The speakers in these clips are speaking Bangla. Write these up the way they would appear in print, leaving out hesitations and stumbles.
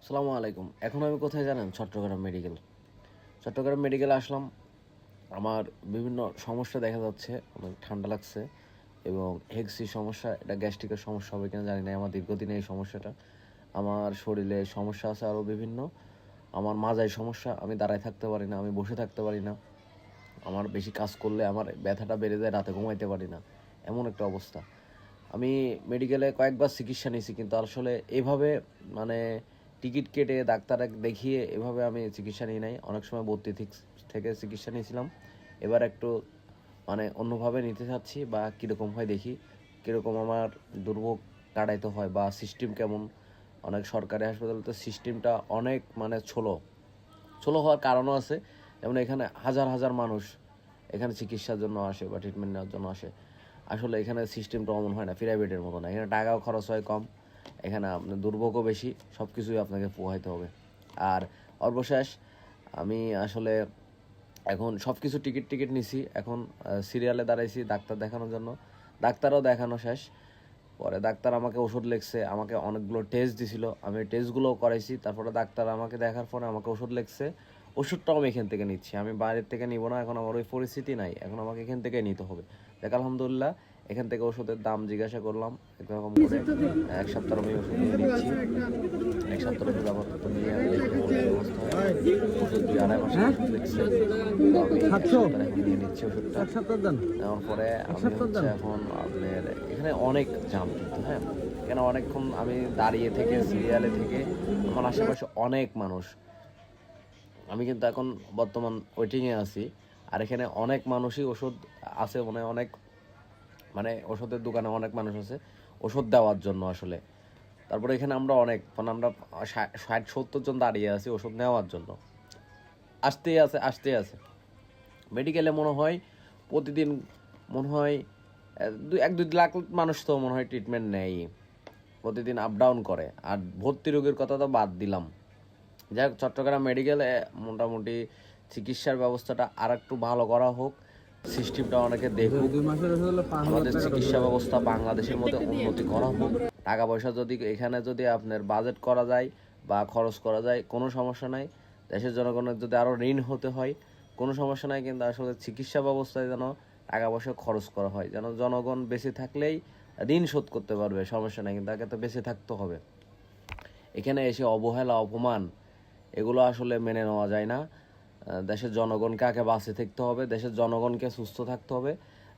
আসসালামু আলাইকুম। এখন আমি কোথায় জানেন? চট্টগ্রাম মেডিকেলে আসলাম। আমার বিভিন্ন সমস্যা দেখা যাচ্ছে, অনেক ঠান্ডা লাগছে এবং হেক্সি সমস্যা, এটা গ্যাস্ট্রিকের সমস্যা হবে কিনা জানি না। আমার দীর্ঘদিনের এই সমস্যাটা, আমার শরীরে সমস্যা আছে আরও বিভিন্ন। আমার মাজায় সমস্যা, আমি দাঁড়ায় থাকতে পারি না, আমি বসে থাকতে পারি না। আমার বেশি কাজ করলে আমার ব্যথাটা বেড়ে যায়, রাতে ঘুমাইতে পারি না, এমন একটা অবস্থা। আমি মেডিকেলে কয়েকবার চিকিৎসা নিয়েছি, কিন্তু আসলে এভাবে মানে টিকিট কেটে ডাক্তার দেখিয়ে এভাবে আমি চিকিৎসা নিই নাই। অনেক সময় ভর্তি থেকে চিকিৎসা নিয়েছিলাম। এবার একটু অন্যভাবে নিতে চাচ্ছি, বা কীরকম হয় দেখি, কীরকম আমার দুর্ভোগ কাটাইতে হয় বা সিস্টেম কেমন। অনেক সরকারি হাসপাতালে তো সিস্টেমটা অনেক ছোলো হওয়ার কারণও আছে। যেমন এখানে হাজার হাজার মানুষ এখানে চিকিৎসার জন্য আসে বা ট্রিটমেন্ট নেওয়ার জন্য আসে। আসলে এখানে সিস্টেমটা অমন হয় না, প্রাইভেটের মতো না। এখানে টাকাও খরচ হয় কম, এখানে আপনার দুর্ভোগও বেশি, সব কিছুই আপনাকে পোহাইতে হবে। আর সর্বশেষ আমি আসলে এখন সব কিছু টিকিট নিছি, এখন সিরিয়ালে দাঁড়াইছি ডাক্তার দেখানোর জন্য। ডাক্তারও দেখানো শেষ। পরে ডাক্তার আমাকে ওষুধ লিখছে, আমাকে অনেকগুলো টেস্ট দিছিল, আমি টেস্টগুলোও করাইছি। তারপরে ডাক্তার আমাকে দেখার পরে আমাকে ওষুধ লিখছে। ওষুধটাও আমি এখান থেকে নিচ্ছি, আমি বাইরের থেকে নিব না। এখন আমার ওই পরিস্থিতি নাই, এখন আমাকে এখান থেকে নিতে হবে। দেখ আলহামদুলিল্লাহ, এখান থেকে ওষুধের দাম জিজ্ঞাসা করলাম এরকম করে। এক সপ্তাহ আমি ওষুধ নিয়ে নিচ্ছি। এক সপ্তাহ ওষুধ আপাতত নিয়ে আমি দেখি এই অবস্থা হয়। ওষুধ 2-2.5 মাসের ওষুধ লিখছে, তো আমি এক সপ্তাহ এখন নিয়ে নিচ্ছি ওষুধটা। নেওয়ার পরে আমি হচ্ছে এখন আপনার এখানে অনেক জাম, কিন্তু হ্যাঁ, এখানে অনেকক্ষণ আমি দাঁড়িয়ে থেকে সিরিয়ালে থেকে, আমার আশেপাশে অনেক মানুষ। আমি কিন্তু এখন বর্তমান ওয়েটিংয়ে আছি। আর এখানে অনেক মানুষই ওষুধ আছে, অনেক ওষুধের দোকানে অনেক মানুষ আছে ওষুধ দেওয়ার জন্য আসলে। তারপরে এখানে আমরা অনেক আমরা 60-70 জন দাঁড়িয়ে আছি ওষুধ নেওয়ার জন্য। আসতেই আছে মেডিকেলে মনে হয় প্রতিদিন মনে হয় 1-2 লাখ মানুষ তো মনে হয় ট্রিটমেন্ট নেয়, প্রতিদিন আপ ডাউন করে। আর ভর্তি রোগীর কথা তো বাদ দিলাম। যাই হোক, চট্টগ্রাম মেডিকেলে মোটামুটি চিকিৎসার ব্যবস্থাটা আর একটু ভালো করা হোক, সিস্টেমটা অনেকে দেখুক, আমাদের চিকিৎসা ব্যবস্থা বাংলাদেশের মধ্যে উন্নতি করা হোক। টাকা পয়সা যদি আপনার বাজেট করা যায় বা খরচ করা যায়, কোনো সমস্যা নাই। দেশের জনগণের যদি আরও ঋণ হতে হয়, কোনো সমস্যা নাই। কিন্তু আসলে চিকিৎসা ব্যবস্থায় যেন টাকা পয়সা খরচ করা হয়, যেন জনগণ বেঁচে থাকলেই ঋণ শোধ করতে পারবে, সমস্যা নাই, কিন্তু তাকে তো বেঁচে থাকতে হবে। এখানে এসে অবহেলা, অপমান, এগুলো আসলে মেনে নেওয়া যায় না। দেশের জনগণকে আগে বাঁচে থাকতে হবে, দেশের জনগণকে সুস্থ থাকতে হবে।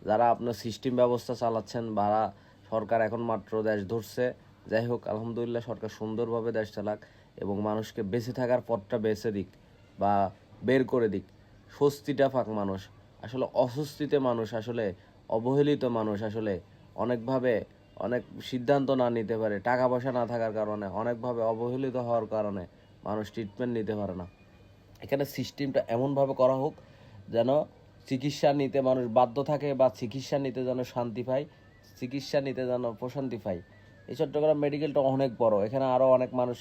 যারা আপনার সিস্টেম ব্যবস্থা চালাচ্ছেন, যারা সরকার এখন মাত্র দেশ ধরছে, যাই হোক আলহামদুলিল্লাহ, সরকার সুন্দরভাবে দেশ চালাক এবং মানুষকে বেঁচে থাকার পথটা বেছে দিক বা বের করে দিক, স্বস্তিটা পাক মানুষ। আসলে অস্বস্তিতে মানুষ, আসলে অবহেলিত মানুষ, আসলে অনেকভাবে অনেক সিদ্ধান্ত না নিতে পারে, টাকা পয়সা না থাকার কারণে, অনেকভাবে অবহেলিত হওয়ার কারণে মানুষ ট্রিটমেন্ট নিতে পারে না। এখানে সিস্টেমটা এমনভাবে করা হোক যেন চিকিৎসা নিতে মানুষ বাধ্য থাকে, বা চিকিৎসা নিতে যেন শান্তি পায়, চিকিৎসা নিতে যেন প্রশান্তি পায়। এই চট্টগ্রাম মেডিকেলটা অনেক বড়, এখানে আরও অনেক মানুষ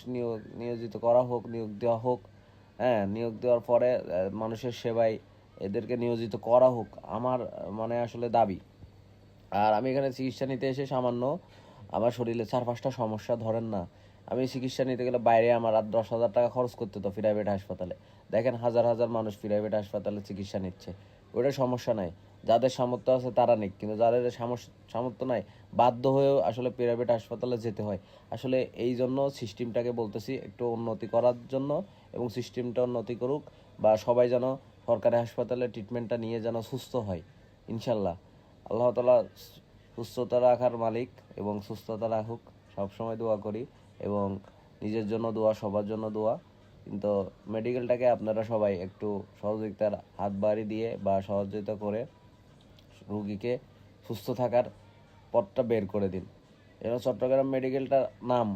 নিয়োজিত করা হোক, নিয়োগ দেওয়া হোক। হ্যাঁ, নিয়োগ দেওয়ার পরে মানুষের সেবায় এদেরকে নিয়োজিত করা হোক, আমার আসলে দাবি। আর আমি এখানে চিকিৎসা নিতে এসে সামান্য আমার শরীরে 4-5টা সমস্যা ধরেন না, আমি চিকিৎসা নিতে গেলে বাইরে আমার আর 10,000 টাকা খরচ করতে হতো প্রাইভেট হাসপাতালে। দেখেন হাজার হাজার মানুষ প্রাইভেট হাসপাতালে চিকিৎসা নিচ্ছে, ওইটা সমস্যা নাই। যাদের সামর্থ্য আছে তারা নিক, কিন্তু যাদের সামর্থ্য নাই, বাধ্য হয়েও আসলে প্রাইভেট হাসপাতালে যেতে হয়। আসলে এই জন্য সিস্টেমটাকে বলতেছি একটু উন্নতি করার জন্য, এবং সিস্টেমটা উন্নতি করুক, বা সবাই যেন সরকারি হাসপাতালে ট্রিটমেন্টটা নিয়ে যেন সুস্থ হয় ইনশাল্লাহ। আল্লাহ তাআলা সুস্থতা রাখার মালিক, এবং সুস্থতা রাখুক, সবসময় দোয়া করি। এবং নিজের জন্য দোয়া, সবার জন্য দোয়া। কিন্তু মেডিকেলটাকে আপনারা সবাই একটু সহযোগিতার হাত বাড়িয়ে দিয়ে বা সহযোগিতা করে রুগীকে সুস্থ থাকার পথটা বের করে দিন। এবার চট্টগ্রাম মেডিকেলটার নাম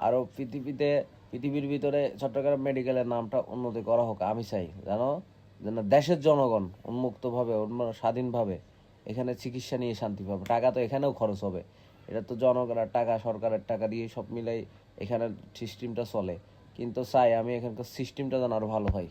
আরও পৃথিবীর ভিতরে চট্টগ্রাম মেডিকেলের নামটা উন্নতি করা হোক, আমি চাই যেন দেশের জনগণ উন্মুক্তভাবে, স্বাধীনভাবে এখানে চিকিৎসা নিয়ে শান্তি পাবে। টাকা তো এখানেও খরচ হবে, এটা তো জনগণের টাকা, সরকারের টাকা দিয়ে সব মিলাই এখানে সিস্টেমটা চলে। কিন্তু চাই আমি এখানকার সিস্টেমটা যেন আরও ভালো হয়।